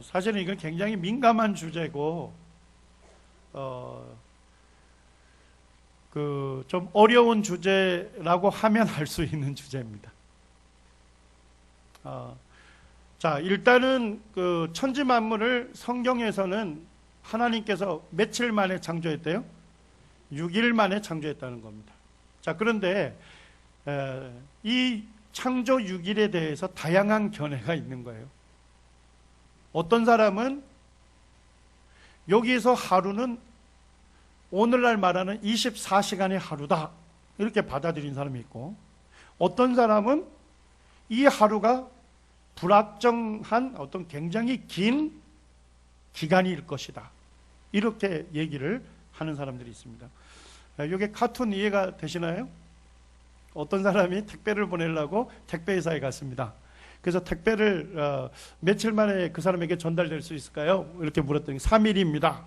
사실은 이건 굉장히 민감한 주제고 좀 어려운 주제라고 하면 할 수 있는 주제입니다. 자, 일단은 그 천지 만물을 성경에서는 하나님께서 며칠 만에 창조했대요? 6일 만에 창조했다는 겁니다. 자, 그런데 이 창조 6일에 대해서 다양한 견해가 있는 거예요. 어떤 사람은 여기서 하루는 오늘날 말하는 24시간의 하루다, 이렇게 받아들인 사람이 있고, 어떤 사람은 이 하루가 불확정한 어떤 굉장히 긴 기간일 것이다, 이렇게 얘기를 하는 사람들이 있습니다. 이게 카툰 이해가 되시나요? 어떤 사람이 택배를 보내려고 택배회사에 갔습니다. 그래서 택배를 며칠 만에 그 사람에게 전달될 수 있을까요? 이렇게 물었더니 3일입니다.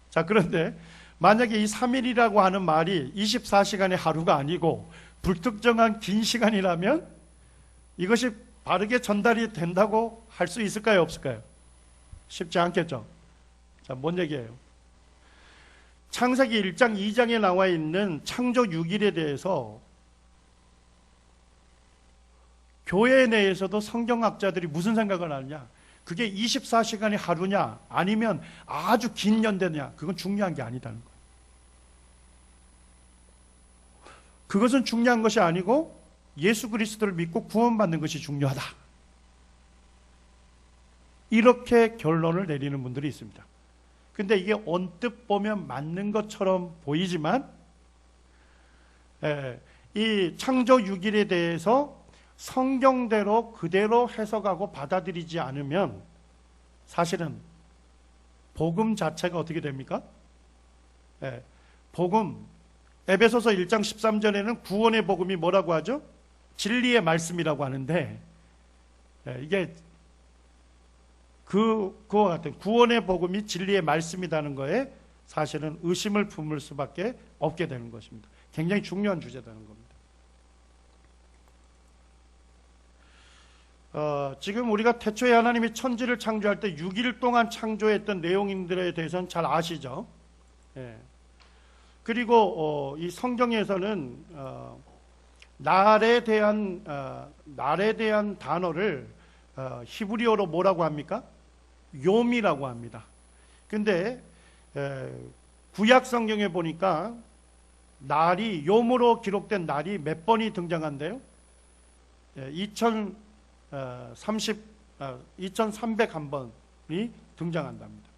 자, 그런데 만약에 이 3일이라고 하는 말이 24시간의 하루가 아니고 불특정한 긴 시간이라면 이것이 바르게 전달이 된다고 할 수 있을까요? 없을까요? 쉽지 않겠죠. 자, 뭔 얘기예요? 창세기 1장 2장에 나와 있는 창조 6일에 대해서 교회 내에서도 성경학자들이 무슨 생각을 하느냐, 그게 24시간의 하루냐 아니면 아주 긴 연대냐, 그건 중요한 게 아니다는 거예요. 그것은 중요한 것이 아니고 예수 그리스도를 믿고 구원받는 것이 중요하다, 이렇게 결론을 내리는 분들이 있습니다. 근데 이게 언뜻 보면 맞는 것처럼 보이지만 이 창조 6일에 대해서 성경대로 그대로 해석하고 받아들이지 않으면 사실은 복음 자체가 어떻게 됩니까? 복음, 에베소서 1장 13절에는 구원의 복음이 뭐라고 하죠? 진리의 말씀이라고 하는데, 이게 그와 같은 구원의 복음이 진리의 말씀이라는 거에 사실은 의심을 품을 수밖에 없게 되는 것입니다. 굉장히 중요한 주제라는 겁니다. 지금 우리가 태초에 하나님이 천지를 창조할 때 6일 동안 창조했던 내용들에 대해서는 잘 아시죠? 그리고 이 성경에서는 날에 대한 단어를 히브리어로 뭐라고 합니까? 욤이라고 합니다. 근데 구약 성경에 보니까 날이, 욤으로 기록된 날이 몇 번이 등장한대요? 2301번이 등장한답니다.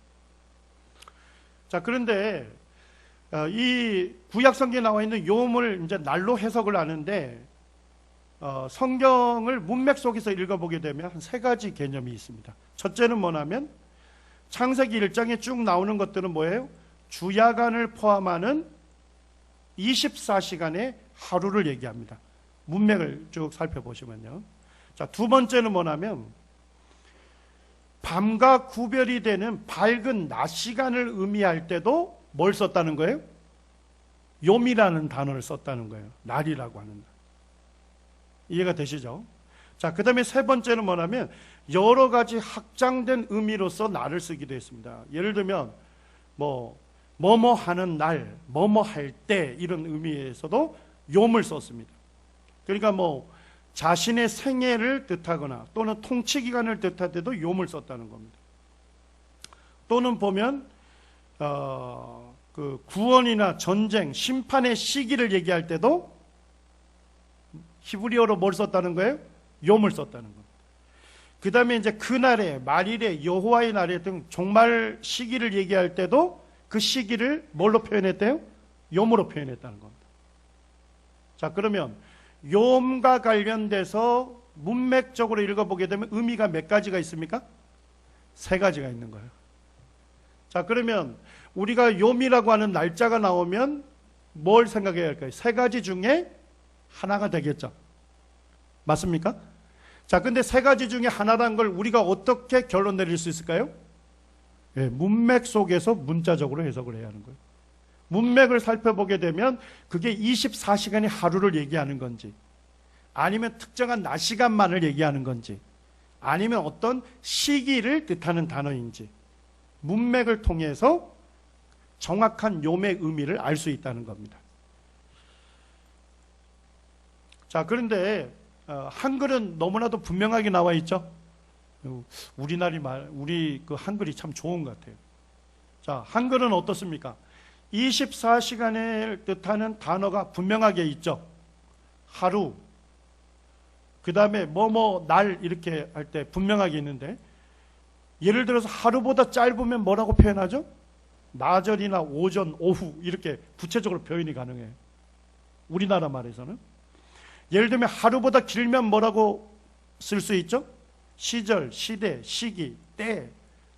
자, 그런데 이 구약 성경에 나와 있는 욤을 이제 날로 해석을 하는데, 성경을 문맥 속에서 읽어보게 되면 한 세 가지 개념이 있습니다. 첫째는 뭐냐면 창세기 1장에 쭉 나오는 것들은 뭐예요? 주야간을 포함하는 24시간의 하루를 얘기합니다. 문맥을 쭉 살펴보시면요. 자, 두 번째는 뭐냐면 밤과 구별이 되는 밝은 낮 시간을 의미할 때도 뭘 썼다는 거예요? 욤이라는 단어를 썼다는 거예요. 날이라고 하는 날. 이해가 되시죠? 자, 그 다음에 세 번째는 뭐냐면 여러 가지 확장된 의미로서 날을 쓰기도 했습니다. 예를 들면 뭐뭐 하는 날, 뭐뭐 할 때, 이런 의미에서도 욤을 썼습니다. 그러니까 자신의 생애를 뜻하거나 또는 통치기간을 뜻할 때도 욤을 썼다는 겁니다. 또는 보면 그 구원이나 전쟁, 심판의 시기를 얘기할 때도 히브리어로 뭘 썼다는 거예요? 욤을 썼다는 겁니다. 그 다음에 이제 그날에, 말일에, 여호와의 날에 등 종말 시기를 얘기할 때도 그 시기를 뭘로 표현했대요? 욤으로 표현했다는 겁니다. 자, 그러면 욤과 관련돼서 문맥적으로 읽어보게 되면 의미가 몇 가지가 있습니까? 세 가지가 있는 거예요. 자, 그러면 우리가 욤이라고 하는 날짜가 나오면 뭘 생각해야 할까요? 세 가지 중에 하나가 되겠죠. 맞습니까? 자, 근데 세 가지 중에 하나라는 걸 우리가 어떻게 결론 내릴 수 있을까요? 문맥 속에서 문자적으로 해석을 해야 하는 거예요. 문맥을 살펴보게 되면 그게 24시간의 하루를 얘기하는 건지, 아니면 특정한 낮 시간만을 얘기하는 건지, 아니면 어떤 시기를 뜻하는 단어인지 문맥을 통해서 정확한 욤의 의미를 알 수 있다는 겁니다. 자, 그런데 한글은 너무나도 분명하게 나와 있죠. 우리 그 한글이 참 좋은 것 같아요. 자, 한글은 어떻습니까? 24시간을 뜻하는 단어가 분명하게 있죠. 하루, 그 다음에 날 이렇게 할 때 분명하게 있는데, 예를 들어서 하루보다 짧으면 뭐라고 표현하죠? 나절이나 오전, 오후 이렇게 구체적으로 표현이 가능해요. 우리나라 말에서는. 예를 들면 하루보다 길면 뭐라고 쓸 수 있죠? 시절, 시대, 시기, 때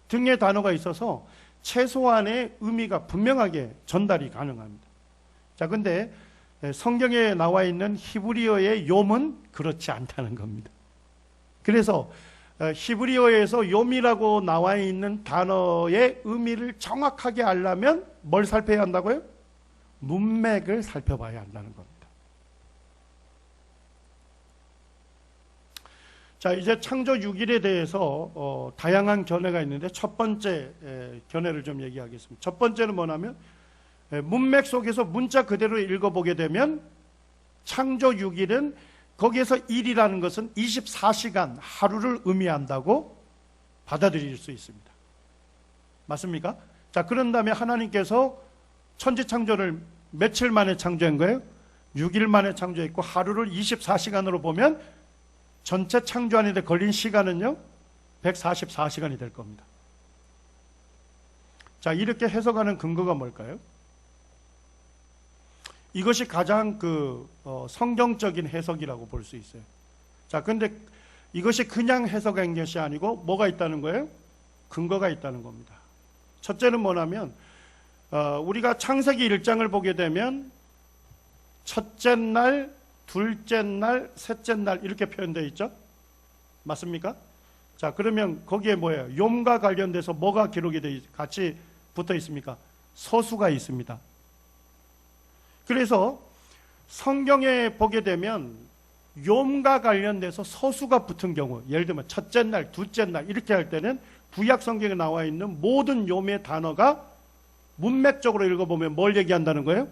등의 단어가 있어서 최소한의 의미가 분명하게 전달이 가능합니다. 자, 근데 성경에 나와 있는 히브리어의 욤은 그렇지 않다는 겁니다. 그래서 히브리어에서 욤이라고 나와 있는 단어의 의미를 정확하게 알려면 뭘 살펴야 한다고요? 문맥을 살펴봐야 한다는 겁니다. 자, 이제 창조 6일에 대해서 다양한 견해가 있는데 첫 번째 견해를 좀 얘기하겠습니다. 첫 번째는 뭐냐면 문맥 속에서 문자 그대로 읽어보게 되면 창조 6일은 거기에서 일이라는 것은 24시간 하루를 의미한다고 받아들일 수 있습니다. 맞습니까? 자, 그런 다음에 하나님께서 천지 창조를 며칠 만에 창조한 거예요? 6일 만에 창조했고 하루를 24시간으로 보면 전체 창조하는 데 걸린 시간은요 144시간이 될 겁니다. 자, 이렇게 해석하는 근거가 뭘까요? 이것이 가장 성경적인 해석이라고 볼 수 있어요. 자, 근데 이것이 그냥 해석한 것이 아니고 뭐가 있다는 거예요? 근거가 있다는 겁니다. 첫째는 뭐냐면 우리가 창세기 1장을 보게 되면 첫째 날, 둘째 날, 셋째 날 이렇게 표현되어 있죠? 맞습니까? 자, 그러면 거기에 뭐예요? 욤과 관련돼서 뭐가 기록이 같이 붙어 있습니까? 서수가 있습니다. 그래서 성경에 보게 되면 욤과 관련돼서 서수가 붙은 경우, 예를 들면 첫째 날, 둘째 날 이렇게 할 때는 구약 성경에 나와 있는 모든 욤의 단어가 문맥적으로 읽어보면 뭘 얘기한다는 거예요?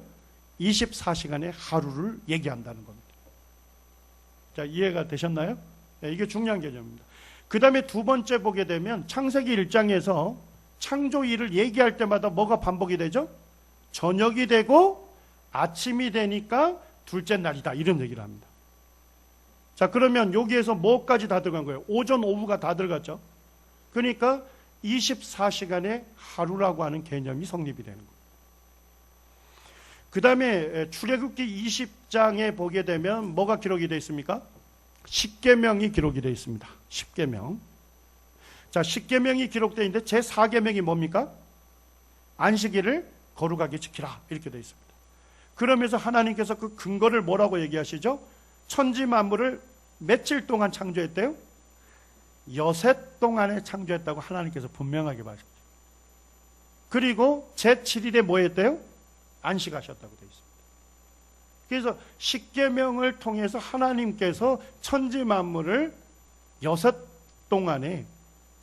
24시간의 하루를 얘기한다는 겁니다. 자, 이해가 되셨나요? 네, 이게 중요한 개념입니다. 그 다음에 두 번째 보게 되면 창세기 1장에서 창조일을 얘기할 때마다 뭐가 반복이 되죠? 저녁이 되고 아침이 되니까 둘째 날이다 이런 얘기를 합니다. 자, 그러면 여기에서 뭐까지 다 들어간 거예요? 오전, 오후가 다 들어갔죠. 그러니까 24시간의 하루라고 하는 개념이 성립이 되는 거예요. 그 다음에 출애굽기 20장에 보게 되면 뭐가 기록이 되어 있습니까? 십계명이 기록이 되어 있습니다. 십계명. 자, 십계명이 기록되어 있는데 제4계명이 뭡니까? 안식일을 거룩하게 지키라 이렇게 되어 있습니다. 그러면서 하나님께서 그 근거를 뭐라고 얘기하시죠? 천지 만물을 며칠 동안 창조했대요? 여섯 동안에 창조했다고 하나님께서 분명하게 말씀하셨죠. 그리고 제7일에 뭐 했대요? 안식하셨다고 되어 있습니다. 그래서 십계명을 통해서 하나님께서 천지 만물을 여섯 동안에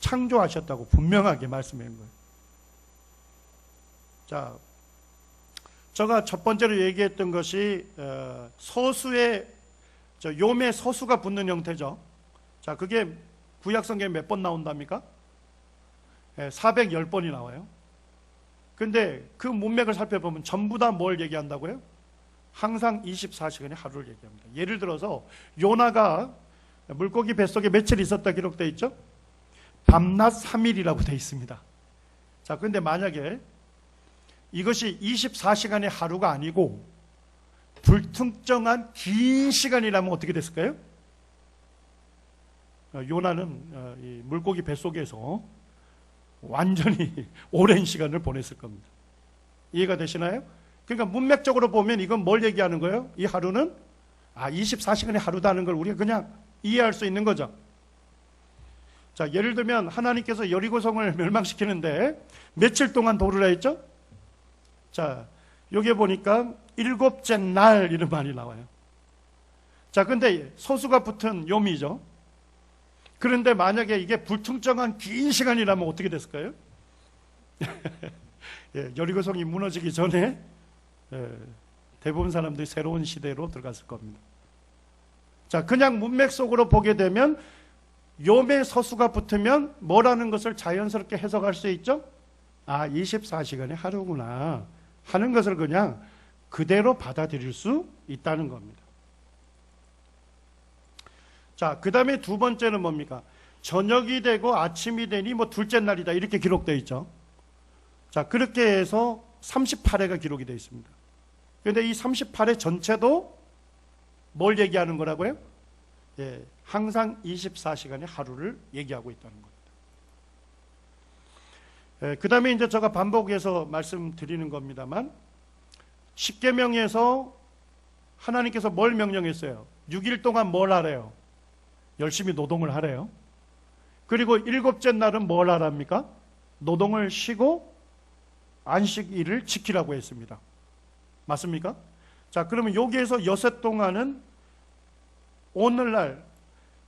창조하셨다고 분명하게 말씀한 거예요. 자, 제가 첫 번째로 얘기했던 것이 서수의 욤의 서수가 붙는 형태죠. 자, 그게 구약 성경에 몇 번 나온답니까? 410번이 나와요. 근데 그 문맥을 살펴보면 전부 다 뭘 얘기한다고요? 항상 24시간의 하루를 얘기합니다. 예를 들어서 요나가 물고기 뱃속에 며칠 있었다 기록되어 있죠? 밤낮 3일이라고 되어 있습니다. 자, 근데 만약에 이것이 24시간의 하루가 아니고 불특정한 긴 시간이라면 어떻게 됐을까요? 요나는 이 물고기 뱃속에서 완전히 오랜 시간을 보냈을 겁니다. 이해가 되시나요? 그러니까 문맥적으로 보면 이건 뭘 얘기하는 거예요? 이 하루는 24시간의 하루다는 걸 우리가 그냥 이해할 수 있는 거죠. 자, 예를 들면 하나님께서 여리고성을 멸망시키는데 며칠 동안 도르라 했죠? 자, 여기 보니까 일곱째 날 이런 말이 나와요. 자, 근데 소수가 붙은 욤이죠. 그런데 만약에 이게 불특정한 긴 시간이라면 어떻게 됐을까요? 예, 여리고성이 무너지기 전에 대부분 사람들이 새로운 시대로 들어갔을 겁니다. 자, 그냥 문맥 속으로 보게 되면 요매 서수가 붙으면 뭐라는 것을 자연스럽게 해석할 수 있죠? 아, 24시간의 하루구나 하는 것을 그냥 그대로 받아들일 수 있다는 겁니다. 자, 그 다음에 두 번째는 뭡니까? 저녁이 되고 아침이 되니 뭐 둘째 날이다 이렇게 기록되어 있죠. 자, 그렇게 해서 38회가 기록이 되어 있습니다. 그런데 이 38회 전체도 뭘 얘기하는 거라고요? 예, 항상 24시간의 하루를 얘기하고 있다는 겁니다. 예, 그 다음에 이제 제가 반복해서 말씀드리는 겁니다만, 십계명에서 하나님께서 뭘 명령했어요? 6일 동안 뭘 하래요? 열심히 노동을 하래요. 그리고 일곱째 날은 뭘 하랍니까? 노동을 쉬고 안식일을 지키라고 했습니다. 맞습니까? 자, 그러면 여기에서 여섯 동안은 오늘날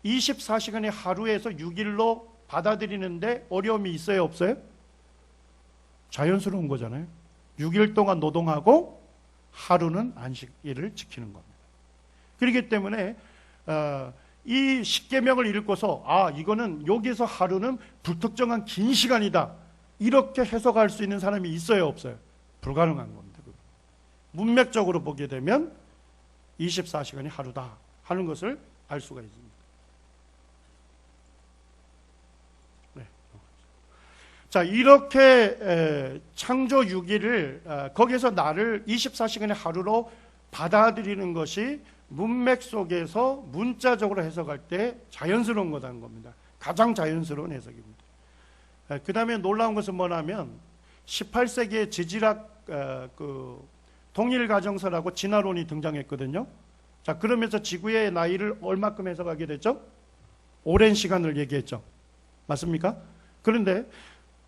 24시간의 하루에서 6일로 받아들이는데 어려움이 있어요, 없어요? 자연스러운 거잖아요. 6일 동안 노동하고 하루는 안식일을 지키는 겁니다. 그렇기 때문에 이 십계명을 읽고서 아, 이거는 여기서 하루는 불특정한 긴 시간이다 이렇게 해석할 수 있는 사람이 있어요, 없어요? 불가능한 겁니다. 문맥적으로 보게 되면 24시간이 하루다 하는 것을 알 수가 있습니다. 네. 자, 이렇게 창조 6일을 거기서 나를 24시간의 하루로 받아들이는 것이 문맥 속에서 문자적으로 해석할 때 자연스러운 거라는 겁니다. 가장 자연스러운 해석입니다. 그 다음에 놀라운 것은 뭐냐면 18세기에 지지락 동일가정설하고 진화론이 등장했거든요. 자, 그러면서 지구의 나이를 얼마큼 해석하게 됐죠? 오랜 시간을 얘기했죠. 맞습니까? 그런데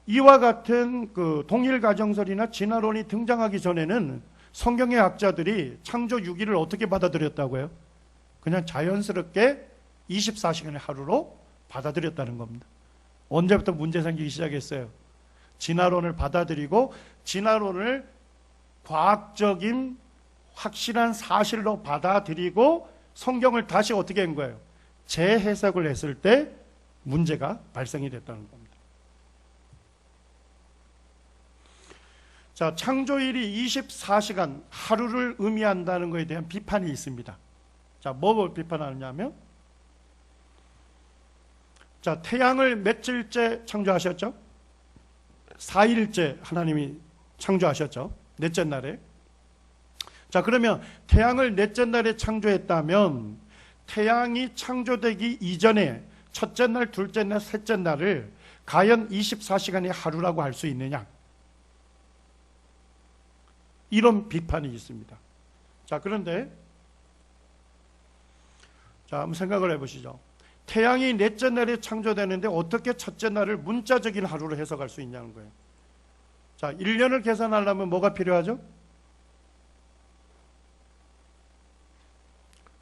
이와 같은 그 동일가정설이나 진화론이 등장하기 전에는 성경의 학자들이 창조 6일을 어떻게 받아들였다고요? 그냥 자연스럽게 24시간의 하루로 받아들였다는 겁니다. 언제부터 문제 생기기 시작했어요? 진화론을 받아들이고 진화론을 과학적인 확실한 사실로 받아들이고 성경을 다시 어떻게 한 거예요? 재해석을 했을 때 문제가 발생이 됐다는 겁니다. 자, 창조일이 24시간 하루를 의미한다는 것에 대한 비판이 있습니다. 자, 뭘 비판하느냐면, 자, 태양을 며칠째 창조하셨죠? 4일째 하나님이 창조하셨죠? 넷째 날에. 자, 그러면 태양을 넷째 날에 창조했다면 태양이 창조되기 이전에 첫째 날, 둘째 날, 셋째 날을 과연 24시간의 하루라고 할 수 있느냐? 이런 비판이 있습니다. 자, 그런데 자, 한번 생각을 해보시죠. 태양이 넷째 날에 창조되는데 어떻게 첫째 날을 문자적인 하루로 해석할 수 있냐는 거예요. 자, 1년을 계산하려면 뭐가 필요하죠?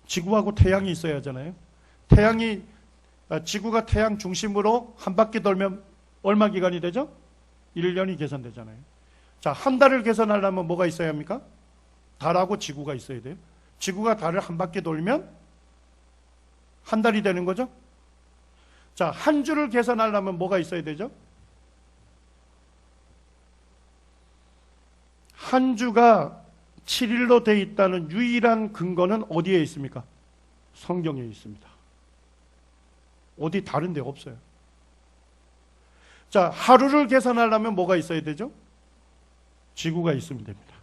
지구하고 태양이 있어야 하잖아요. 지구가 태양 중심으로 한 바퀴 돌면 얼마 기간이 되죠? 1년이 계산되잖아요. 자, 한 달을 계산하려면 뭐가 있어야 합니까? 달하고 지구가 있어야 돼요. 지구가 달을 한 바퀴 돌면 한 달이 되는 거죠? 자, 한 주를 계산하려면 뭐가 있어야 되죠? 한 주가 7일로 되어 있다는 유일한 근거는 어디에 있습니까? 성경에 있습니다. 어디 다른 데 없어요. 자, 하루를 계산하려면 뭐가 있어야 되죠? 지구가 있으면 됩니다.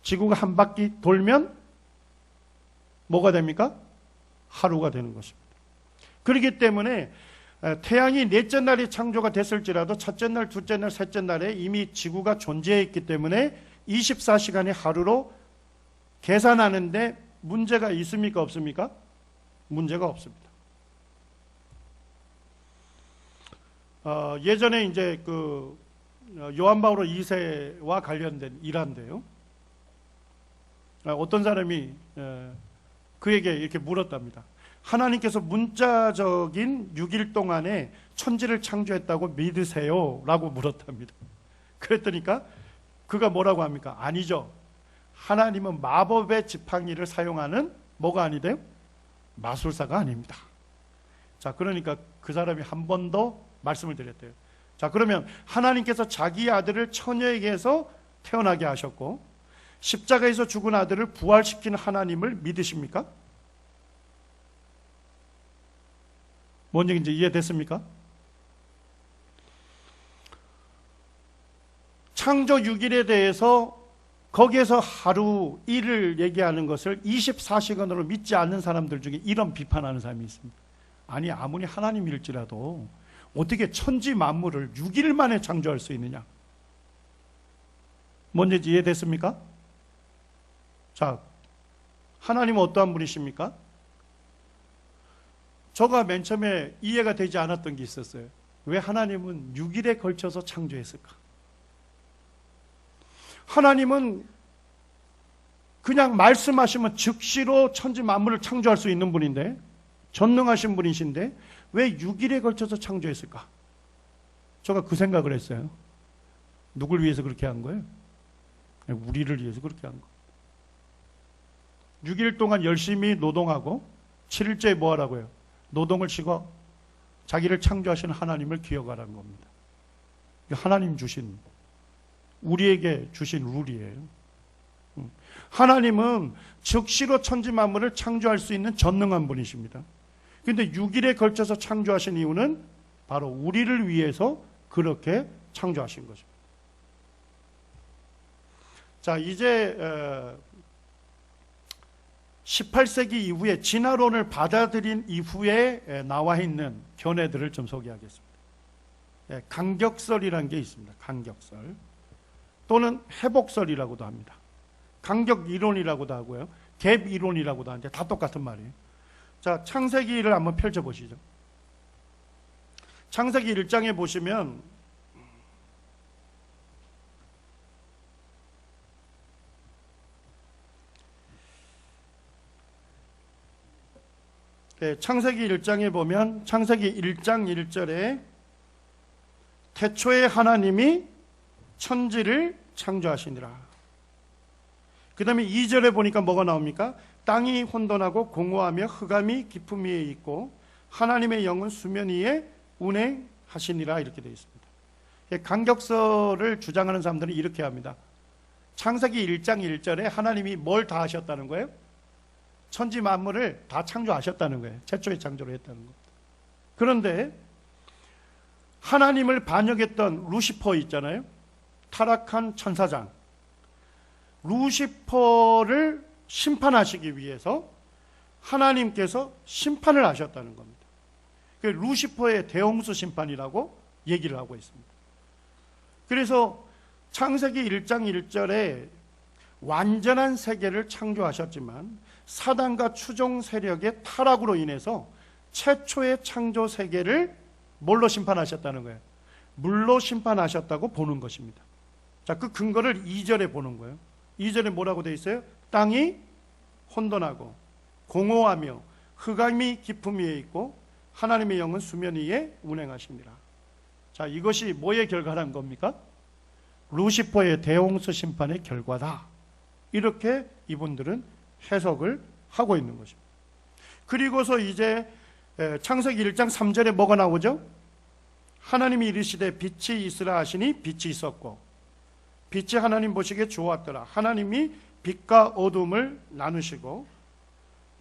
지구가 한 바퀴 돌면 뭐가 됩니까? 하루가 되는 것입니다. 그렇기 때문에 태양이 넷째 날이 창조가 됐을지라도 첫째 날, 둘째 날, 셋째 날에 이미 지구가 존재했기 때문에 24시간의 하루로 계산하는데 문제가 있습니까? 없습니까? 문제가 없습니다. 예전에 이제 그 요한 바오로 2세와 관련된 일화인데요. 어떤 사람이 그에게 이렇게 물었답니다. 하나님께서 문자적인 6일 동안에 천지를 창조했다고 믿으세요? 라고 물었답니다. 그랬더니까 그가 뭐라고 합니까? 아니죠. 하나님은 마법의 지팡이를 사용하는 뭐가 아니대요? 마술사가 아닙니다. 자, 그러니까 그 사람이 한 번 더 말씀을 드렸대요. 자, 그러면 하나님께서 자기 아들을 처녀에게서 태어나게 하셨고 십자가에서 죽은 아들을 부활시킨 하나님을 믿으십니까? 뭔 얘기인지 이해됐습니까? 창조 6일에 대해서 거기에서 하루 일을 얘기하는 것을 24시간으로 믿지 않는 사람들 중에 이런 비판하는 사람이 있습니다. 아니, 아무리 하나님일지라도 어떻게 천지 만물을 6일 만에 창조할 수 있느냐? 뭔지 이해됐습니까? 자, 하나님은 어떠한 분이십니까? 저가 맨 처음에 이해가 되지 않았던 게 있었어요. 왜 하나님은 6일에 걸쳐서 창조했을까? 하나님은 그냥 말씀하시면 즉시로 천지 만물을 창조할 수 있는 분인데, 전능하신 분이신데 왜 6일에 걸쳐서 창조했을까? 제가 그 생각을 했어요. 누굴 위해서 그렇게 한 거예요? 우리를 위해서 그렇게 한 거예요. 6일 동안 열심히 노동하고 7일째에 뭐 하라고요? 노동을 쉬고 자기를 창조하신 하나님을 기억하라는 겁니다. 하나님 주신, 우리에게 주신 룰이에요. 하나님은 즉시로 천지 만물을 창조할 수 있는 전능한 분이십니다. 그런데 6일에 걸쳐서 창조하신 이유는 바로 우리를 위해서 그렇게 창조하신 거죠. 자, 이제 18세기 이후에 진화론을 받아들인 이후에 나와 있는 견해들을 좀 소개하겠습니다. 간격설이라는 게 있습니다. 간격설 또는 회복설이라고도 합니다. 간격 이론이라고도 하고요, 갭 이론이라고도 하는데 다 똑같은 말이에요. 자, 창세기를 한번 펼쳐보시죠. 창세기 1장에 보시면 창세기 1장에 보면 창세기 1장 1절에 태초에 하나님이 천지를 창조하시니라. 그 다음에 2절에 보니까 뭐가 나옵니까? 땅이 혼돈하고 공허하며 흑암이 깊음 위에 있고 하나님의 영은 수면 위에 운행하시니라, 이렇게 되어 있습니다. 간격설을 주장하는 사람들은 이렇게 합니다. 창세기 1장 1절에 하나님이 뭘 다 하셨다는 거예요? 천지 만물을 다 창조하셨다는 거예요. 최초에 창조를 했다는 겁니다. 그런데 하나님을 반역했던 루시퍼 있잖아요. 타락한 천사장. 루시퍼를 심판하시기 위해서 하나님께서 심판을 하셨다는 겁니다. 그 루시퍼의 대홍수 심판이라고 얘기를 하고 있습니다. 그래서 창세기 1장 1절에 완전한 세계를 창조하셨지만 사단과 추종 세력의 타락으로 인해서 최초의 창조 세계를 뭘로 심판하셨다는 거예요? 물로 심판하셨다고 보는 것입니다. 자, 그 근거를 2절에 보는 거예요. 2절에 뭐라고 되어 있어요? 땅이 혼돈하고 공허하며 흑암이 깊음 위에 있고 하나님의 영은 수면 위에 운행하십니다. 자, 이것이 뭐의 결과란 겁니까? 루시퍼의 대홍수 심판의 결과다. 이렇게 이분들은 해석을 하고 있는 것입니다. 그리고서 이제 창세기 1장 3절에 뭐가 나오죠? 하나님이 이르시되 빛이 있으라 하시니 빛이 있었고 빛이 하나님 보시기에 좋았더라. 하나님이 빛과 어둠을 나누시고,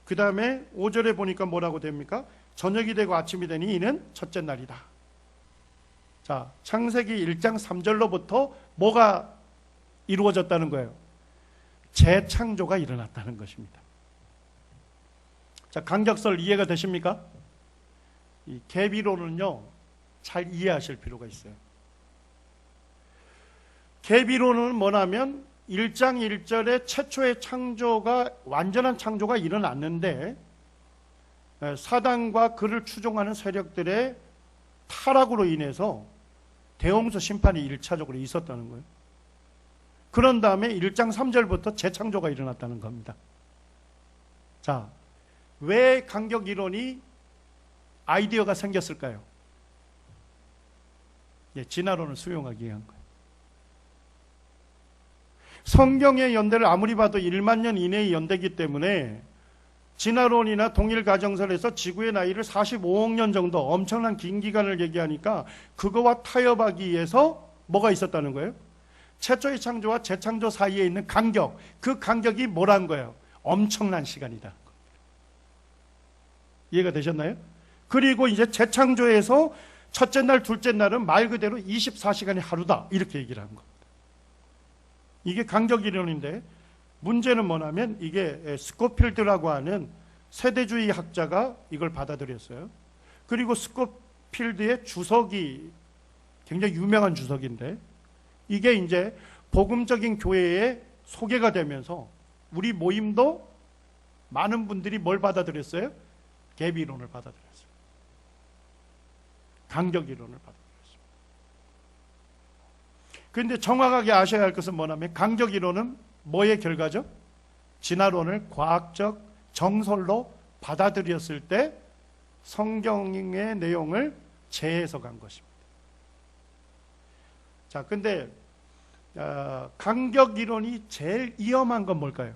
그 다음에 5절에 보니까 뭐라고 됩니까? 저녁이 되고 아침이 되니 이는 첫째 날이다. 자, 창세기 1장 3절로부터 뭐가 이루어졌다는 거예요? 재창조가 일어났다는 것입니다. 자, 간격설 이해가 되십니까? 이 갭이론은요, 잘 이해하실 필요가 있어요. 갭이론은 뭐냐면 1장 1절에 최초의 창조가, 완전한 창조가 일어났는데 사단과 그를 추종하는 세력들의 타락으로 인해서 대홍수 심판이 1차적으로 있었다는 거예요. 그런 다음에 1장 3절부터 재창조가 일어났다는 겁니다. 자, 왜 간격 이론이 아이디어가 생겼을까요? 진화론을 수용하기 위한 거예요. 성경의 연대를 아무리 봐도 1만 년 이내의 연대이기 때문에 진화론이나 동일가정설에서 지구의 나이를 45억 년 정도 엄청난 긴 기간을 얘기하니까 그거와 타협하기 위해서 뭐가 있었다는 거예요? 최초의 창조와 재창조 사이에 있는 간격, 그 간격이 뭐란 거예요? 엄청난 시간이다. 이해가 되셨나요? 그리고 이제 재창조에서 첫째 날, 둘째 날은 말 그대로 24시간이 하루다. 이렇게 얘기를 한 겁니다. 이게 간격 이론인데 문제는 뭐냐면 이게 스코필드라고 하는 세대주의 학자가 이걸 받아들였어요. 그리고 스코필드의 주석이 굉장히 유명한 주석인데 이게 이제 복음적인 교회에 소개가 되면서 우리 모임도 많은 분들이 뭘 받아들였어요? 갭 이론을 받아들였어요. 간격 이론을 받아들였어요. 그런데 정확하게 아셔야 할 것은 뭐냐면 간격 이론은 뭐의 결과죠? 진화론을 과학적 정설로 받아들였을 때 성경의 내용을 재해석한 것입니다. 자, 근데 간격 이론이 제일 위험한 건 뭘까요?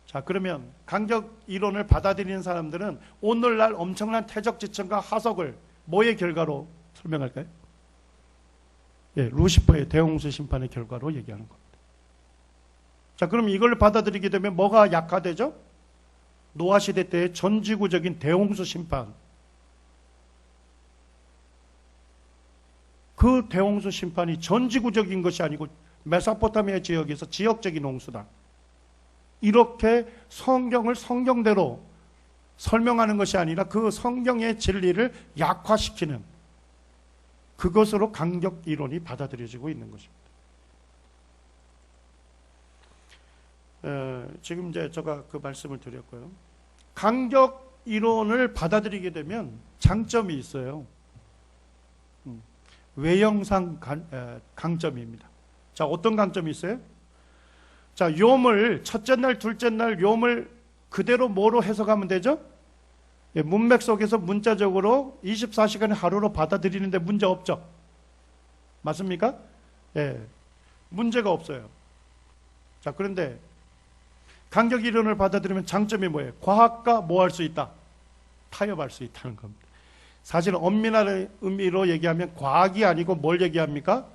자, 그러면 간격 이론을 받아들이는 사람들은 오늘날 엄청난 태적 지천과 하석을 뭐의 결과로 설명할까요? 루시퍼의 대홍수 심판의 결과로 얘기하는 겁니다. 자, 그럼 이걸 받아들이게 되면 뭐가 약화되죠? 노아 시대 때의 전지구적인 대홍수 심판. 그 대홍수 심판이 전지구적인 것이 아니고 메소포타미아 지역에서 지역적인 홍수다. 이렇게 성경을 성경대로 설명하는 것이 아니라 그 성경의 진리를 약화시키는 그것으로 간격 이론이 받아들여지고 있는 것입니다. 지금 이제 제가 그 말씀을 드렸고요. 간격 이론을 받아들이게 되면 장점이 있어요. 외형상 강점입니다. 자, 어떤 강점이 있어요? 자, 욤을 첫째 날, 둘째 날 욤을 그대로 뭐로 해석하면 되죠? 문맥 속에서 문자적으로 24시간의 하루로 받아들이는데 문제 없죠? 맞습니까? 문제가 없어요. 자, 그런데 간격 이론을 받아들이면 장점이 뭐예요? 과학과 뭐 할 수 있다? 타협할 수 있다는 겁니다. 사실 엄밀한 의미로 얘기하면 과학이 아니고 뭘 얘기합니까?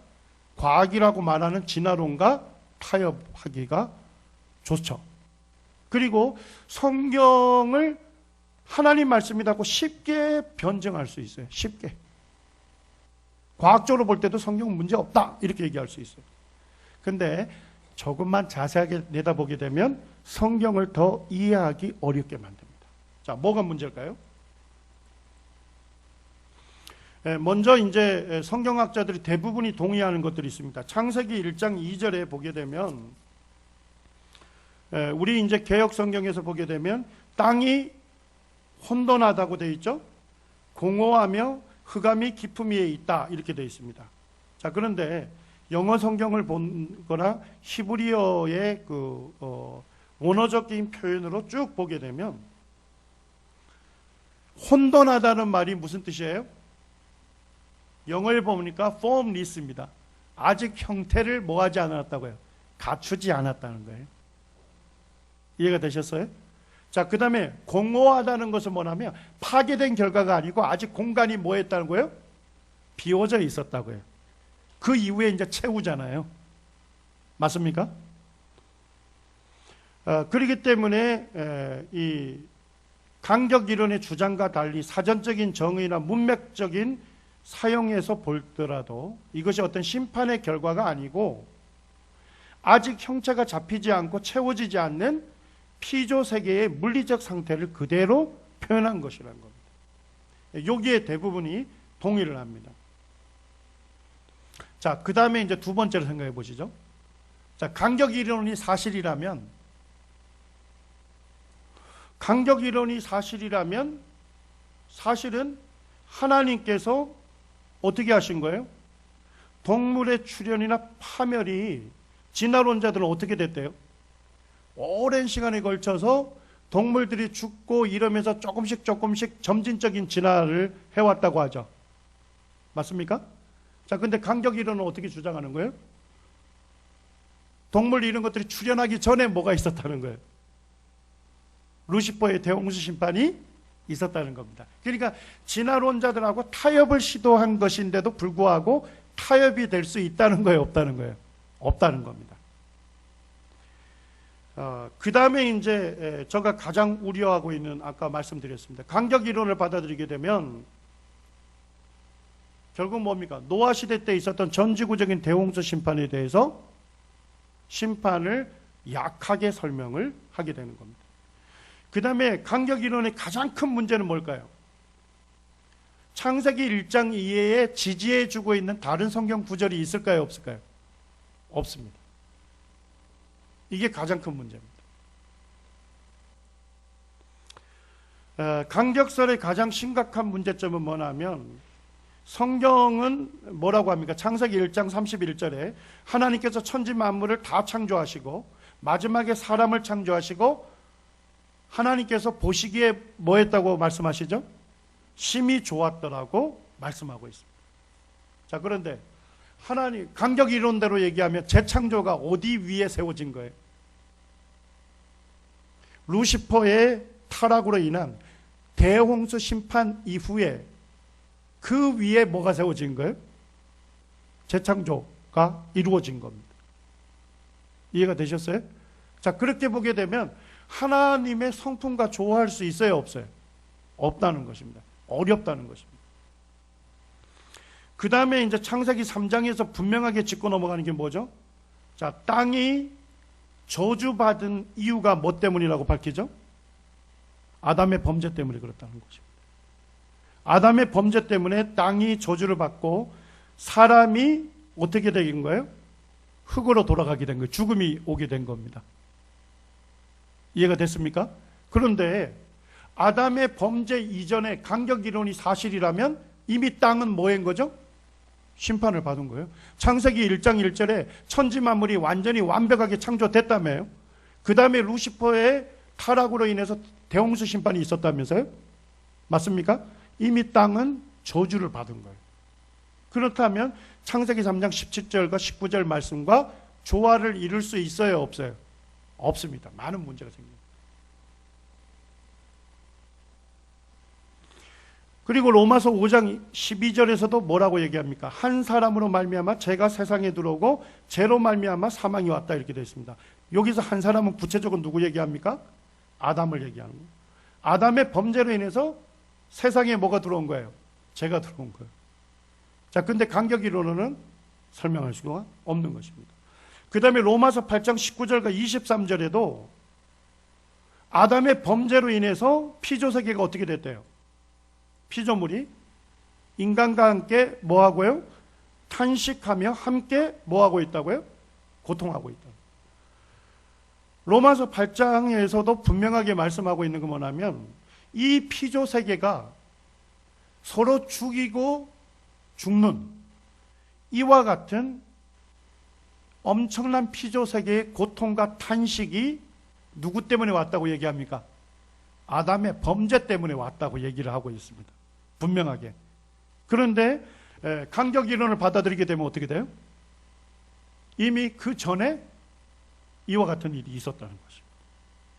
과학이라고 말하는 진화론과 타협하기가 좋죠. 그리고 성경을 하나님 말씀이라고 쉽게 변증할 수 있어요. 쉽게. 과학적으로 볼 때도 성경은 문제 없다. 이렇게 얘기할 수 있어요. 근데 조금만 자세하게 내다보게 되면 성경을 더 이해하기 어렵게 만듭니다. 자, 뭐가 문제일까요? 먼저 이제 성경학자들이 대부분이 동의하는 것들이 있습니다. 창세기 1장 2절에 보게 되면 우리 이제 개역 성경에서 보게 되면 땅이 혼돈하다고 되어 있죠. 공허하며 흑암이 깊음 위에 있다 이렇게 되어 있습니다. 자, 그런데 영어 성경을 보거나 히브리어의 그 원어적인 표현으로 쭉 보게 되면 혼돈하다는 말이 무슨 뜻이에요? 영어를 보니까 formless입니다. 아직 형태를 뭐하지 않았다고요? 갖추지 않았다는 거예요. 이해가 되셨어요? 자, 그 다음에 공허하다는 것은 뭐냐면 파괴된 결과가 아니고 아직 공간이 뭐 했다는 거예요? 비워져 있었다고요. 그 이후에 이제 채우잖아요. 맞습니까? 그렇기 때문에 이 간격 이론의 주장과 달리 사전적인 정의나 문맥적인 사용에서 볼더라도 이것이 어떤 심판의 결과가 아니고 아직 형체가 잡히지 않고 채워지지 않는 피조 세계의 물리적 상태를 그대로 표현한 것이라는 겁니다. 여기에 대부분이 동의를 합니다. 자, 그 다음에 이제 두 번째로 생각해 보시죠. 자, 간격 이론이 사실이라면 사실은 하나님께서 어떻게 하신 거예요? 동물의 출현이나 파멸이 진화론자들은 어떻게 됐대요? 오랜 시간에 걸쳐서 동물들이 죽고 이러면서 조금씩 점진적인 진화를 해왔다고 하죠. 맞습니까? 자, 근데 강적 이론은 어떻게 주장하는 거예요? 동물 이런 것들이 출현하기 전에 뭐가 있었다는 거예요? 루시퍼의 대홍수 심판이 있었다는 겁니다. 그러니까 진화론자들하고 타협을 시도한 것인데도 불구하고 타협이 될 수 있다는 거예요? 없다는 거예요? 없다는 겁니다. 그 다음에 이제 제가 가장 우려하고 있는, 아까 말씀드렸습니다. 강적 이론을 받아들이게 되면 결국 뭡니까? 노아 시대 때 있었던 전지구적인 대홍수 심판에 대해서 심판을 약하게 설명을 하게 되는 겁니다. 그 다음에 강적 이론의 가장 큰 문제는 뭘까요? 창세기 1장 이해에 지지해주고 있는 다른 성경 구절이 있을까요? 없을까요? 없습니다. 이게 가장 큰 문제입니다. 강적설의 가장 심각한 문제점은 뭐냐면 성경은 뭐라고 합니까? 창세기 1장 31절에 하나님께서 천지 만물을 다 창조하시고 마지막에 사람을 창조하시고 하나님께서 보시기에 뭐 했다고 말씀하시죠? 심히 좋았더라고 말씀하고 있습니다. 자, 그런데 하나님 강적 이론대로 얘기하면 재창조가 어디 위에 세워진 거예요? 루시퍼의 타락으로 인한 대홍수 심판 이후에 그 위에 뭐가 세워진 거예요? 재창조가 이루어진 겁니다. 이해가 되셨어요? 자, 그렇게 보게 되면 하나님의 성품과 조화할 수 있어요? 없어요? 없다는 것입니다. 어렵다는 것입니다. 그 다음에 이제 창세기 3장에서 분명하게 짚고 넘어가는 게 뭐죠? 자, 땅이 저주받은 이유가 뭐 때문이라고 밝히죠? 아담의 범죄 때문에 그렇다는 것입니다. 아담의 범죄 때문에 땅이 저주를 받고 사람이 어떻게 된 거예요? 흙으로 돌아가게 된 거예요. 죽음이 오게 된 겁니다. 이해가 됐습니까? 그런데 아담의 범죄 이전에 강적 이론이 사실이라면 이미 땅은 뭐인 거죠? 심판을 받은 거예요. 창세기 1장 1절에 천지 만물이 완전히 완벽하게 창조됐다며요. 그 다음에 루시퍼의 타락으로 인해서 대홍수 심판이 있었다면서요? 맞습니까? 이미 땅은 저주를 받은 거예요. 그렇다면 창세기 3장 17절과 19절 말씀과 조화를 이룰 수 있어요? 없어요? 없습니다. 많은 문제가 생깁니다. 그리고 로마서 5장 12절에서도 뭐라고 얘기합니까? 한 사람으로 말미암아 죄가 세상에 들어오고 죄로 말미암아 사망이 왔다 이렇게 되어 있습니다. 여기서 한 사람은 구체적으로 누구 얘기합니까? 아담을 얘기하는 거예요. 아담의 범죄로 인해서 세상에 뭐가 들어온 거예요? 죄가 들어온 거예요. 자, 근데 강적 이론으로는 설명할 수가 없는 것입니다. 그 다음에 로마서 8장 19절과 23절에도 아담의 범죄로 인해서 피조세계가 어떻게 됐대요? 피조물이 인간과 함께 뭐하고요? 탄식하며 함께 뭐하고 있다고요? 고통하고 있다. 로마서 8장에서도 분명하게 말씀하고 있는 건 뭐냐면 이 피조세계가 서로 죽이고 죽는 이와 같은 엄청난 피조세계의 고통과 탄식이 누구 때문에 왔다고 얘기합니까? 아담의 범죄 때문에 왔다고 얘기를 하고 있습니다. 분명하게. 그런데 강적 이론을 받아들이게 되면 어떻게 돼요? 이미 그 전에 이와 같은 일이 있었다는 것입니다.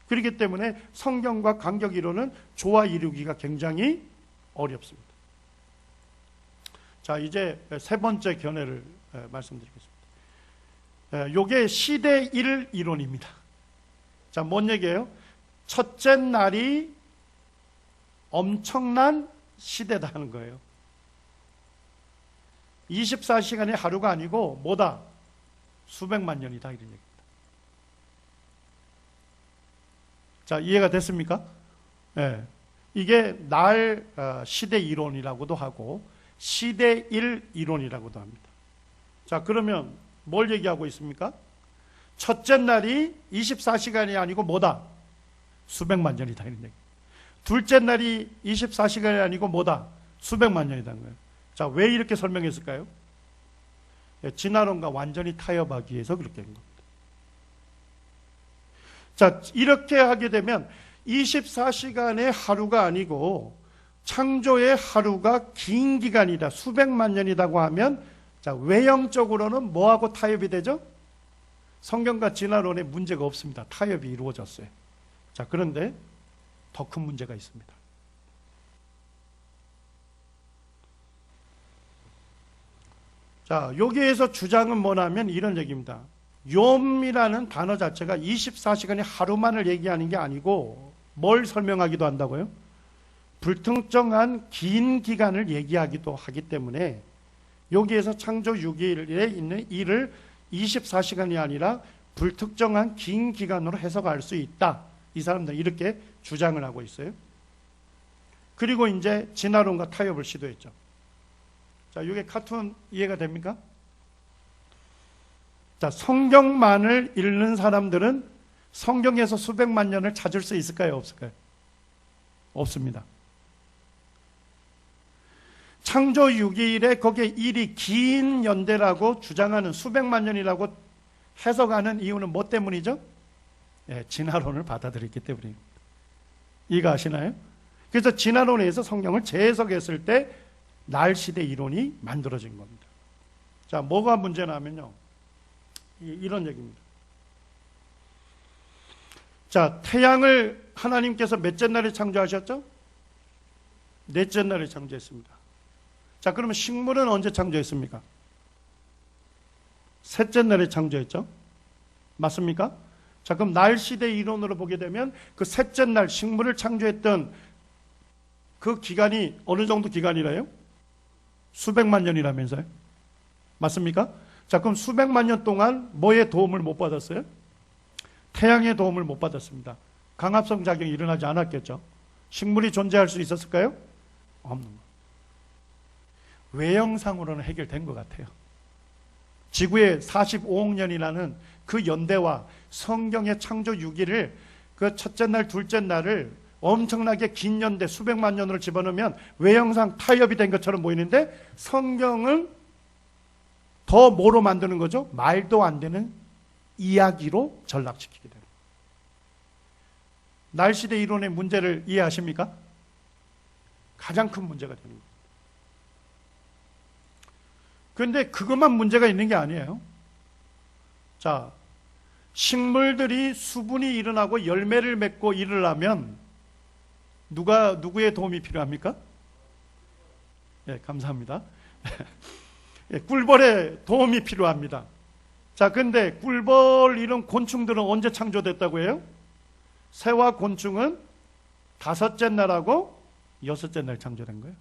그렇기 때문에 성경과 강적 이론은 조화 이루기가 굉장히 어렵습니다. 자, 이제 세 번째 견해를 말씀드리겠습니다. 요게 시대 1 이론입니다. 자, 뭔 얘기예요? 첫째 날이 엄청난 시대다는 거예요. 24시간의 하루가 아니고 뭐다? 수백만 년이다 이런 얘기입니다. 자, 이해가 됐습니까? 네. 이게 날 시대 이론이라고도 하고 시대 1 이론이라고도 합니다. 자, 그러면 뭘 얘기하고 있습니까? 첫째 날이 24시간이 아니고 뭐다? 수백만 년이다 이런 얘기. 둘째 날이 24시간이 아니고 뭐다? 수백만 년이라는 거예요. 자, 왜 이렇게 설명했을까요? 진화론과 완전히 타협하기 위해서 그렇게 한 겁니다. 자, 이렇게 하게 되면 24시간의 하루가 아니고 창조의 하루가 긴 기간이다, 수백만 년이라고 하면, 자, 외형적으로는 뭐하고 타협이 되죠? 성경과 진화론에 문제가 없습니다. 타협이 이루어졌어요. 자, 그런데 더 큰 문제가 있습니다. 자, 여기에서 주장은 뭐냐면 이런 얘기입니다. 욤이라는 단어 자체가 24시간의 하루만을 얘기하는 게 아니고 뭘 설명하기도 한다고요? 불특정한 긴 기간을 얘기하기도 하기 때문에 여기에서 창조 6일에 있는 일을 24시간이 아니라 불특정한 긴 기간으로 해석할 수 있다. 이 사람들은 이렇게 주장을 하고 있어요. 그리고 이제 진화론과 타협을 시도했죠. 자, 이게 카툰 이해가 됩니까? 자, 성경만을 읽는 사람들은 성경에서 수백만 년을 찾을 수 있을까요? 없을까요? 없습니다. 창조 6일에 거기에 일이 긴 연대라고 주장하는, 수백만 년이라고 해석하는 이유는 뭐 때문이죠? 예, 진화론을 받아들였기 때문입니다. 이해가시나요? 그래서 진화론에서 성경을 재해석했을 때 날시대 이론이 만들어진 겁니다. 자, 뭐가 문제냐면요, 이런 얘기입니다. 자, 태양을 하나님께서 몇째 날에 창조하셨죠? 넷째 날에 창조했습니다. 자, 그러면 식물은 언제 창조했습니까? 셋째 날에 창조했죠? 맞습니까? 자, 그럼 날시대 이론으로 보게 되면 그 셋째 날 식물을 창조했던 그 기간이 어느 정도 기간이라요? 수백만 년이라면서요? 맞습니까? 자, 그럼 수백만 년 동안 뭐의 도움을 못 받았어요? 태양의 도움을 못 받았습니다. 강합성 작용이 일어나지 않았겠죠? 식물이 존재할 수 있었을까요? 없는 거. 외형상으로는 해결된 것 같아요. 지구의 45억 년이라는 그 연대와 성경의 창조 6일을, 그 첫째 날, 둘째 날을 엄청나게 긴 연대 수백만 년으로 집어넣으면 외형상 타협이 된 것처럼 보이는데, 성경은 더 뭐로 만드는 거죠? 말도 안 되는 이야기로 전락시키게 됩니다. 날시대 이론의 문제를 이해하십니까? 가장 큰 문제가 되는 겁니다. 그런데 그것만 문제가 있는 게 아니에요. 자, 식물들이 수분이 일어나고 열매를 맺고 이르려면 누구의 도움이 필요합니까? 예, 감사합니다. 예, 꿀벌의 도움이 필요합니다. 자, 근데 꿀벌 이런 곤충들은 언제 창조됐다고 해요? 새와 곤충은 다섯째 날하고 여섯째 날 창조된 거예요.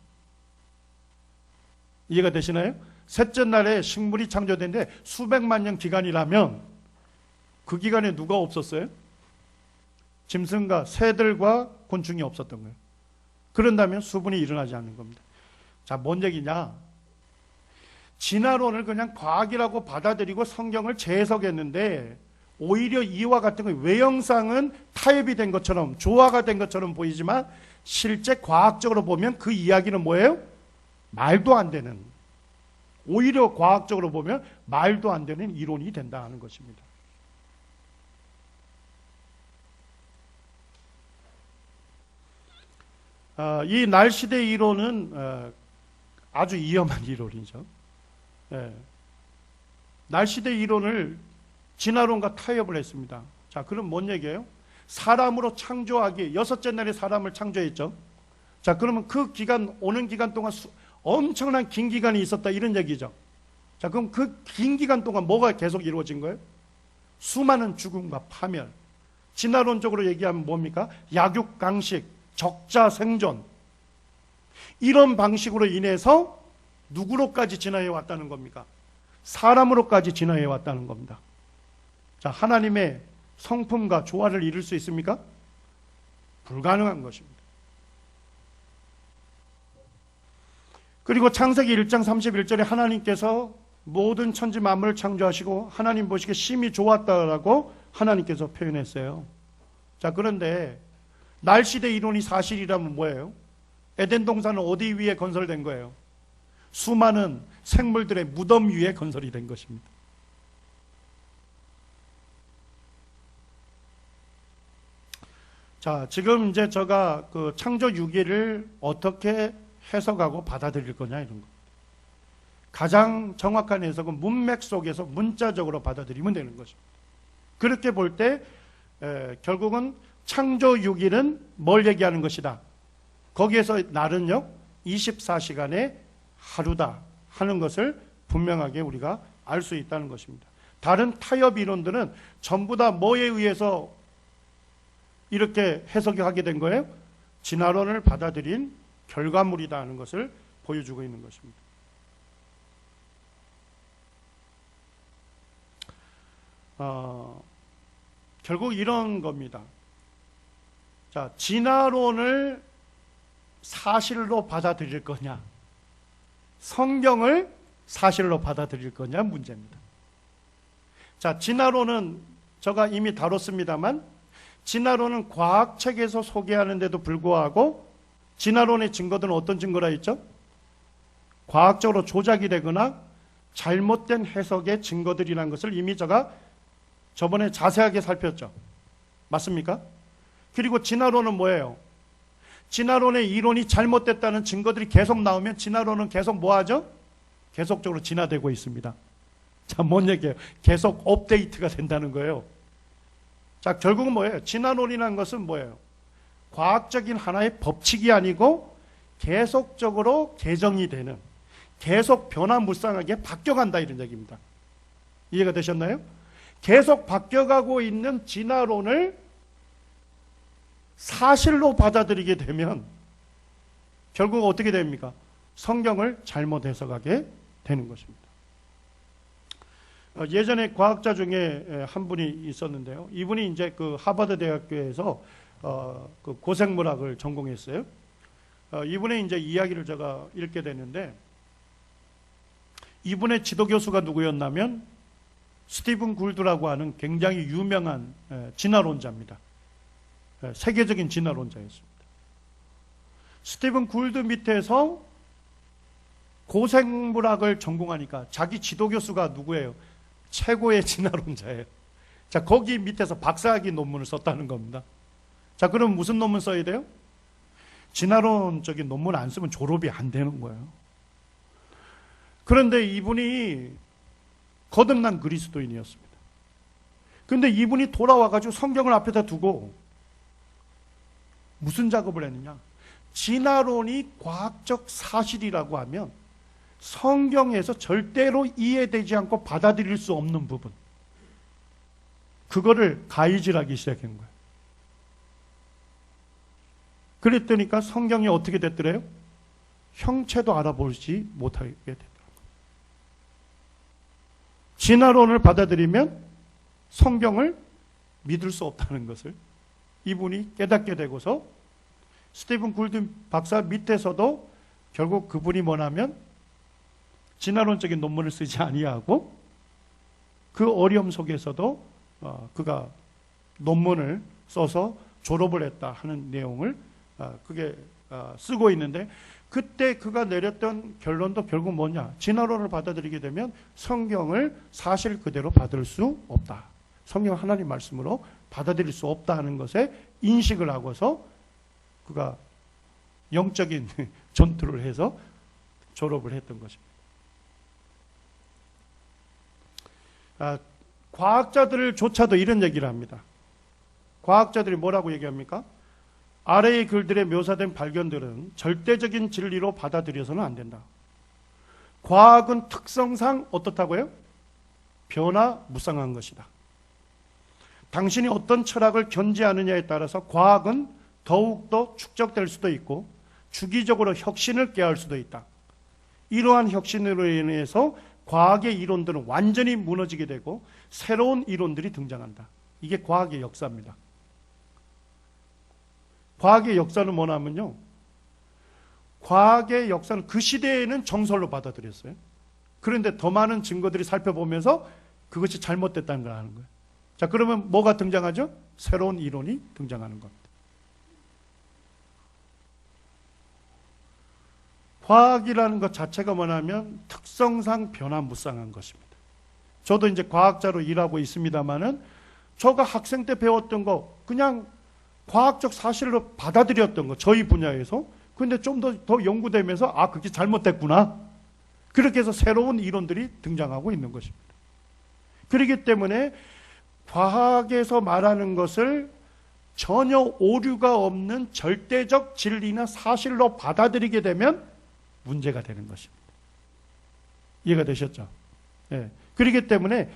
이해가 되시나요? 셋째 날에 식물이 창조된데 수백만 년 기간이라면 그 기간에 누가 없었어요? 짐승과 새들과 곤충이 없었던 거예요. 그런다면 수분이 일어나지 않는 겁니다. 자, 뭔 얘기냐? 진화론을 그냥 과학이라고 받아들이고 성경을 재해석했는데 오히려 이와 같은 거, 외형상은 타협이 된 것처럼, 조화가 된 것처럼 보이지만 실제 과학적으로 보면 그 이야기는 뭐예요? 말도 안 되는, 오히려 과학적으로 보면 말도 안 되는 이론이 된다는 것입니다. 이 날시대 이론은 아주 위험한 이론이죠. 날시대 이론을 진화론과 타협을 했습니다. 자, 그럼 뭔 얘기예요? 사람으로 창조하기, 여섯째 날에 사람을 창조했죠. 자, 그러면 그 기간, 오는 기간 동안 엄청난 긴 기간이 있었다, 이런 얘기죠. 자, 그럼 그 긴 기간 동안 뭐가 계속 이루어진 거예요? 수많은 죽음과 파멸. 진화론적으로 얘기하면 뭡니까? 약육강식, 적자 생존. 이런 방식으로 인해서 누구로까지 진화해 왔다는 겁니까? 사람으로까지 진화해 왔다는 겁니다. 자, 하나님의 성품과 조화를 이룰 수 있습니까? 불가능한 것입니다. 그리고 창세기 1장 31절에 하나님께서 모든 천지 만물을 창조하시고 하나님 보시기에 심히 좋았다라고 하나님께서 표현했어요. 자, 그런데 날시대 이론이 사실이라면 뭐예요? 에덴 동산은 어디 위에 건설된 거예요? 수많은 생물들의 무덤 위에 건설이 된 것입니다. 자, 지금 이제 제가 그 창조 6일을 어떻게 해석하고 받아들일 거냐 이런 거. 가장 정확한 해석은 문맥 속에서 문자적으로 받아들이면 되는 거죠. 그렇게 볼 때 결국은 창조 6일은 뭘 얘기하는 것이다. 거기에서 날은요 24시간의 하루다 하는 것을 분명하게 우리가 알 수 있다는 것입니다. 다른 타협 이론들은 전부 다 뭐에 의해서 이렇게 해석이 하게 된 거예요? 진화론을 받아들인 결과물이다 하는 것을 보여주고 있는 것입니다. 결국 이런 겁니다. 자, 진화론을 사실로 받아들일 거냐, 성경을 사실로 받아들일 거냐 문제입니다. 자, 진화론은 제가 이미 다뤘습니다만 진화론은 과학책에서 소개하는데도 불구하고 진화론의 증거들은 어떤 증거라 했죠? 과학적으로 조작이 되거나 잘못된 해석의 증거들이라는 것을 이미 제가 저번에 자세하게 살폈죠. 맞습니까? 그리고 진화론은 뭐예요? 진화론의 이론이 잘못됐다는 증거들이 계속 나오면 진화론은 계속 뭐하죠? 계속적으로 진화되고 있습니다. 자, 뭔 얘기예요? 계속 업데이트가 된다는 거예요. 자, 결국은 뭐예요? 진화론이라는 것은 뭐예요? 과학적인 하나의 법칙이 아니고 계속적으로 개정이 되는, 계속 변화무쌍하게 바뀌어간다 이런 얘기입니다. 이해가 되셨나요? 계속 바뀌어가고 있는 진화론을 사실로 받아들이게 되면 결국 어떻게 됩니까? 성경을 잘못 해석하게 되는 것입니다. 예전에 과학자 중에 한 분이 있었는데요. 이분이 이제 그 하버드 대학교에서 그 고생물학을 전공했어요. 이분의 이제 이야기를 제가 읽게 됐는데, 이분의 지도 교수가 누구였냐면 스티븐 굴드라고 하는 굉장히 유명한 진화론자입니다. 세계적인 진화론자였습니다. 스티븐 굴드 밑에서 고생물학을 전공하니까 자기 지도 교수가 누구예요? 최고의 진화론자예요. 자, 거기 밑에서 박사학위 논문을 썼다는 겁니다. 자, 그럼 무슨 논문 써야 돼요? 진화론적인 논문 안 쓰면 졸업이 안 되는 거예요. 그런데 이분이 거듭난 그리스도인이었습니다. 그런데 이분이 돌아와가지고 성경을 앞에다 두고 무슨 작업을 했느냐? 진화론이 과학적 사실이라고 하면 성경에서 절대로 이해되지 않고 받아들일 수 없는 부분, 그거를 가이질하기 시작한 거예요. 그랬더니까 성경이 어떻게 됐더래요? 형체도 알아보지 못하게 됐더라고요. 진화론을 받아들이면 성경을 믿을 수 없다는 것을 이분이 깨닫게 되고서 스티븐 굴드 박사 밑에서도 결국 그분이 뭐냐면 진화론적인 논문을 쓰지 아니하고 그 어려움 속에서도 그가 논문을 써서 졸업을 했다 하는 내용을 그게 쓰고 있는데, 그때 그가 내렸던 결론도 결국 뭐냐? 진화론을 받아들이게 되면 성경을 사실 그대로 받을 수 없다. 성경 하나님 말씀으로 받아들일 수 없다 하는 것에 인식을 하고서 그가 영적인 전투를 해서 졸업을 했던 것입니다. 과학자들조차도 이런 얘기를 합니다. 과학자들이 뭐라고 얘기합니까? 아래의 글들에 묘사된 발견들은 절대적인 진리로 받아들여서는 안 된다. 과학은 특성상 어떻다고요? 변화무쌍한 것이다. 당신이 어떤 철학을 견지하느냐에 따라서 과학은 더욱더 축적될 수도 있고 주기적으로 혁신을 꾀할 수도 있다. 이러한 혁신으로 인해서 과학의 이론들은 완전히 무너지게 되고 새로운 이론들이 등장한다. 이게 과학의 역사입니다. 과학의 역사는 뭐냐면요, 과학의 역사는 그 시대에는 정설로 받아들였어요. 그런데 더 많은 증거들이 살펴보면서 그것이 잘못됐다는 걸 아는 거예요. 자, 그러면 뭐가 등장하죠? 새로운 이론이 등장하는 겁니다. 과학이라는 것 자체가 뭐냐면 특성상 변화무쌍한 것입니다. 저도 이제 과학자로 일하고 있습니다만은 제가 학생 때 배웠던 거 그냥 과학적 사실로 받아들였던 거, 저희 분야에서. 근데 좀 더 연구되면서 그게 잘못됐구나. 그렇게 해서 새로운 이론들이 등장하고 있는 것입니다. 그렇기 때문에 과학에서 말하는 것을 전혀 오류가 없는 절대적 진리나 사실로 받아들이게 되면 문제가 되는 것입니다. 이해가 되셨죠? 네. 그렇기 때문에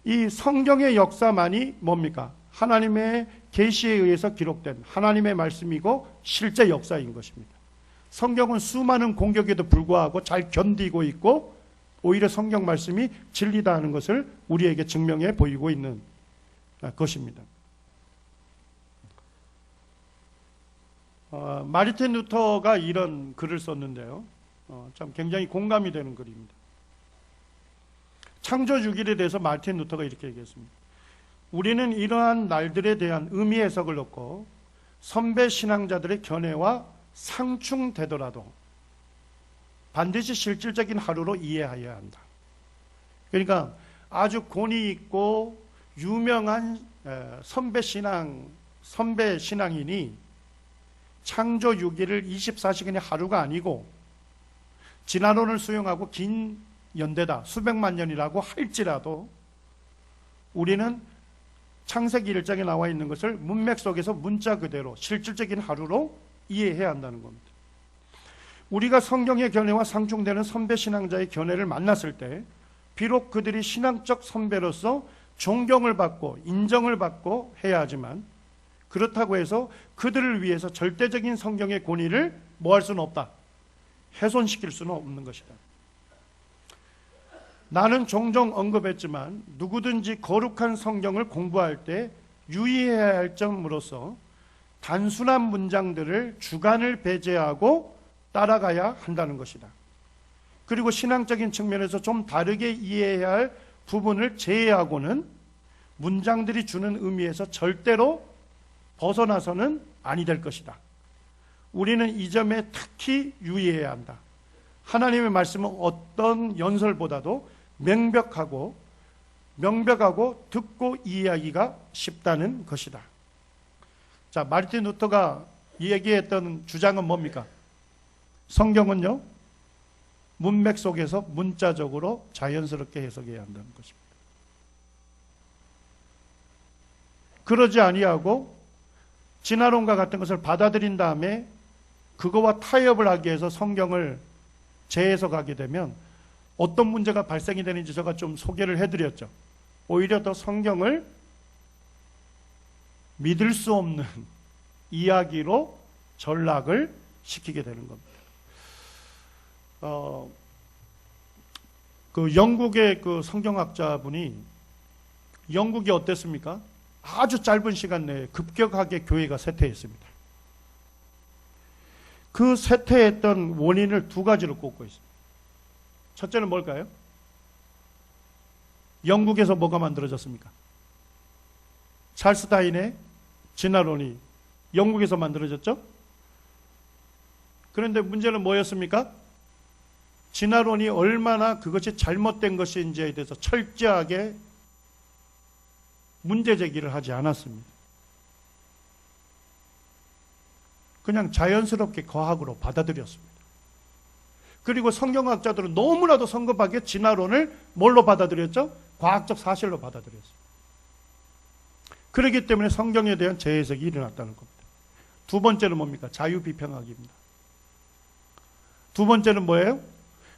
이 성경의 역사만이 뭡니까? 하나님의 계시에 의해서 기록된 하나님의 말씀이고 실제 역사인 것입니다. 성경은 수많은 공격에도 불구하고 잘 견디고 있고 오히려 성경 말씀이 진리다 하는 것을 우리에게 증명해 보이고 있는 것입니다. 마르틴 루터가 이런 글을 썼는데요. 참 굉장히 공감이 되는 글입니다. 창조 6일에 대해서 마르틴 루터가 이렇게 얘기했습니다. 우리는 이러한 날들에 대한 의미 해석을 넣고 선배 신앙자들의 견해와 상충되더라도 반드시 실질적인 하루로 이해해야 한다. 그러니까 아주 권위 있고 유명한 선배 신앙인이 창조 6일을 24시간의 하루가 아니고 진화론을 수용하고 긴 연대다, 수백만 년이라고 할지라도 우리는 창세기 1장에 나와 있는 것을 문맥 속에서 문자 그대로 실질적인 하루로 이해해야 한다는 겁니다. 우리가 성경의 견해와 상충되는 선배 신앙자의 견해를 만났을 때 비록 그들이 신앙적 선배로서 존경을 받고 인정을 받고 해야 하지만 그렇다고 해서 그들을 위해서 절대적인 성경의 권위를 뭐 할 수는 없다. 훼손시킬 수는 없는 것이다. 나는 종종 언급했지만 누구든지 거룩한 성경을 공부할 때 유의해야 할 점으로서 단순한 문장들을 주관을 배제하고 따라가야 한다는 것이다. 그리고 신앙적인 측면에서 좀 다르게 이해해야 할 부분을 제외하고는 문장들이 주는 의미에서 절대로 벗어나서는 아니 될 것이다. 우리는 이 점에 특히 유의해야 한다. 하나님의 말씀은 어떤 연설보다도 명백하고 듣고 이해하기가 쉽다는 것이다. 자, 마르틴 루터가 얘기했던 주장은 뭡니까? 성경은요, 문맥 속에서 문자적으로 자연스럽게 해석해야 한다는 것입니다. 그러지 아니하고 진화론과 같은 것을 받아들인 다음에 그거와 타협을 하기 위해서 성경을 재해석하게 되면 어떤 문제가 발생이 되는지 제가 좀 소개를 해드렸죠. 오히려 더 성경을 믿을 수 없는 이야기로 전락을 시키게 되는 겁니다. 그 영국의 그 성경학자분이 영국이 어땠습니까? 아주 짧은 시간 내에 급격하게 교회가 쇠퇴했습니다. 그 쇠퇴했던 원인을 두 가지로 꼽고 있습니다. 첫째는 뭘까요? 영국에서 뭐가 만들어졌습니까? 찰스 다윈의 진화론이 영국에서 만들어졌죠? 그런데 문제는 뭐였습니까? 진화론이 얼마나 그것이 잘못된 것인지에 대해서 철저하게 문제 제기를 하지 않았습니다. 그냥 자연스럽게 과학으로 받아들였습니다. 그리고 성경학자들은 너무나도 성급하게 진화론을 뭘로 받아들였죠? 과학적 사실로 받아들였습니다. 그렇기 때문에 성경에 대한 재해석이 일어났다는 겁니다. 두 번째는 뭡니까? 자유비평학입니다. 두 번째는 뭐예요?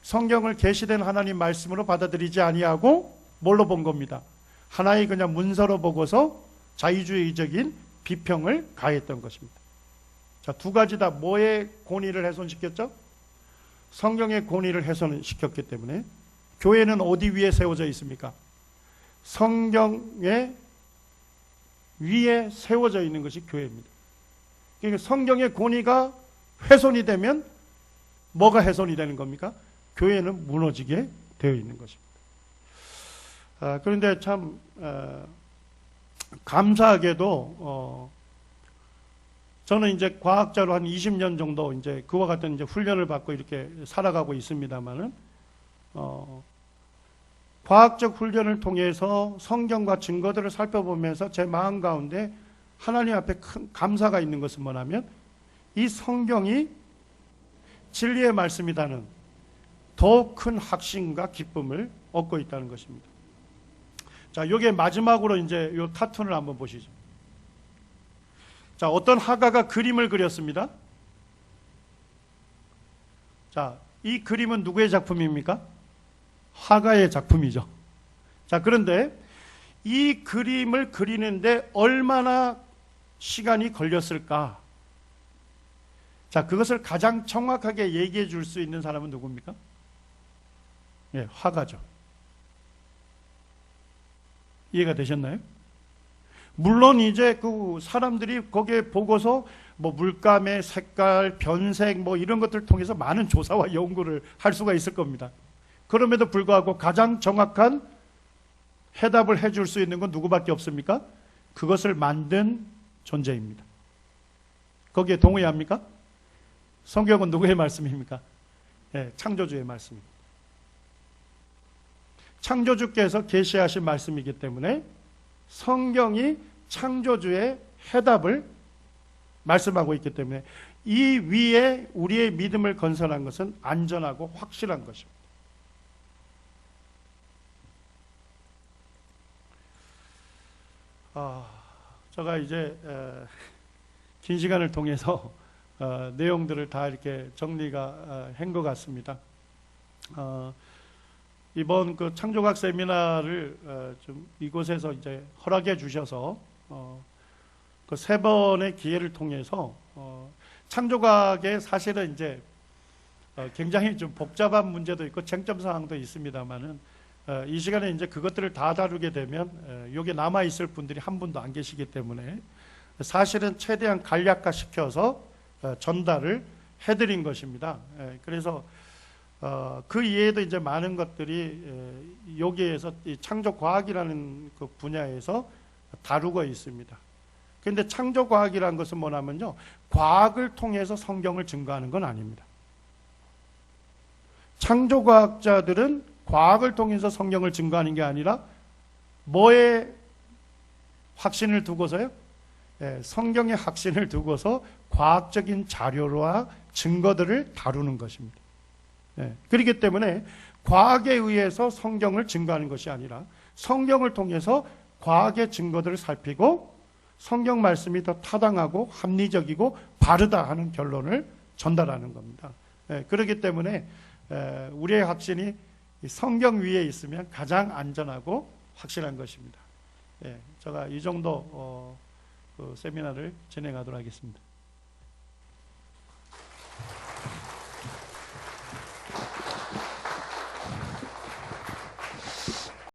성경을 계시된 하나님 말씀으로 받아들이지 아니하고 뭘로 본 겁니다. 하나의 그냥 문서로 보고서 자유주의적인 비평을 가했던 것입니다. 자, 두 가지 다 뭐의 권위를 훼손시켰죠? 성경의 권위를 훼손시켰기 때문에 교회는 어디 위에 세워져 있습니까? 성경의 위에 세워져 있는 것이 교회입니다. 그러니까 성경의 권위가 훼손이 되면 뭐가 훼손이 되는 겁니까? 교회는 무너지게 되어 있는 것입니다. 그런데 참 감사하게도 저는 이제 과학자로 한 20년 정도 이제 그와 같은 이제 훈련을 받고 이렇게 살아가고 있습니다만은 과학적 훈련을 통해서 성경과 증거들을 살펴보면서 제 마음 가운데 하나님 앞에 큰 감사가 있는 것은 뭐냐면 이 성경이 진리의 말씀이라는 더 큰 확신과 기쁨을 얻고 있다는 것입니다. 자, 요게 마지막으로 이제 요 카툰을 한번 보시죠. 자, 어떤 화가가 그림을 그렸습니다. 자, 이 그림은 누구의 작품입니까? 화가의 작품이죠. 자, 그런데 이 그림을 그리는데 얼마나 시간이 걸렸을까? 자, 그것을 가장 정확하게 얘기해 줄 수 있는 사람은 누굽니까? 예, 화가죠. 이해가 되셨나요? 물론 이제 그 사람들이 거기에 보고서 뭐 물감의 색깔, 변색 뭐 이런 것들을 통해서 많은 조사와 연구를 할 수가 있을 겁니다. 그럼에도 불구하고 가장 정확한 해답을 해줄 수 있는 건 누구밖에 없습니까? 그것을 만든 존재입니다. 거기에 동의합니까? 성경은 누구의 말씀입니까? 네, 창조주의 말씀입니다. 창조주께서 계시하신 말씀이기 때문에 성경이 창조주의 해답을 말씀하고 있기 때문에 이 위에 우리의 믿음을 건설한 것은 안전하고 확실한 것입니다. 제가 이제 긴 시간을 통해서 내용들을 다 이렇게 정리가 한 것 같습니다. 이번 그 창조과학 세미나를 좀 이곳에서 이제 허락해 주셔서 그 세 번의 기회를 통해서 창조과학에 사실은 이제 굉장히 좀 복잡한 문제도 있고 쟁점 사항도 있습니다만은 이 시간에 이제 그것들을 다 다루게 되면 여기 남아 있을 분들이 한 분도 안 계시기 때문에 사실은 최대한 간략화 시켜서 전달을 해드린 것입니다. 그래서 그 이외에도 이제 많은 것들이 여기에서 이 창조과학이라는 그 분야에서 다루고 있습니다. 그런데 창조과학이라는 것은 뭐냐면요, 과학을 통해서 성경을 증거하는 건 아닙니다. 창조과학자들은 과학을 통해서 성경을 증거하는 게 아니라 뭐에 확신을 두고서요? 성경의 확신을 두고서 과학적인 자료와 증거들을 다루는 것입니다. 그렇기 때문에 과학에 의해서 성경을 증거하는 것이 아니라 성경을 통해서 과학의 증거들을 살피고 성경 말씀이 더 타당하고 합리적이고 바르다 하는 결론을 전달하는 겁니다. 그렇기 때문에 우리의 확신이 성경 위에 있으면 가장 안전하고 확실한 것입니다. 제가 이 정도 그 세미나를 진행하도록 하겠습니다.